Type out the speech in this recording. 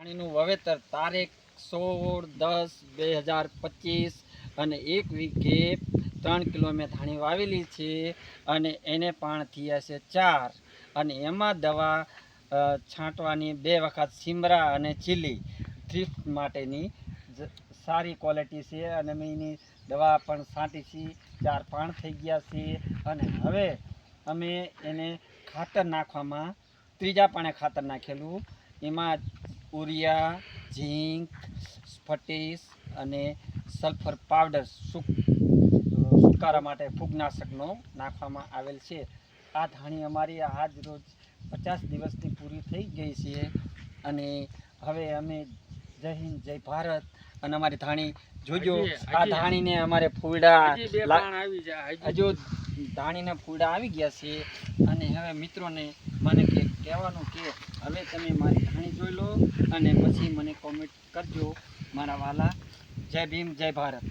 ધાણીનું વાવેતર તારીખ 16/10/2025 અને 1 વીઘે 3 કિલો મેં ધાણી વાવેલી છે અને એને પાણ થયા છે 4 અને એમાં દવા છાંટવાની 2 વખત સિમરા અને ચીલી થ્રિપ્સ માટેની સારી ક્વોલિટી છે અને મેં એની દવા પણ છાંટી છે 4 પાણ થઈ ગયા છે અને હવે અમે એને ખાતર નાખવામાં ત્રીજા પાણે ખાતર નાખેલું એમાં યુરિયા ઝીંક ફટીસ અને સલ્ફર પાવડર સુકારા માટે ફૂગનાશકનો નાખવામાં આવેલ છે। આ ધાણી અમારી આજ રોજ 50 દિવસની પૂરી થઈ ગઈ છે અને હવે અમે જય હિન્દ જય ભારત અને અમારી ધાણી જોજો આ ધાણીને અમારે ફૂલડા હજુ ધાણીને ફૂલડા આવી ગયા છે અને હવે મિત્રોને મને કહેવાનું કે હવે તમે મારી ધાણી જોઈ લો અને પછી મને કોમેન્ટ કરજો મારા વાલા। જય ભીમ જય ભારત।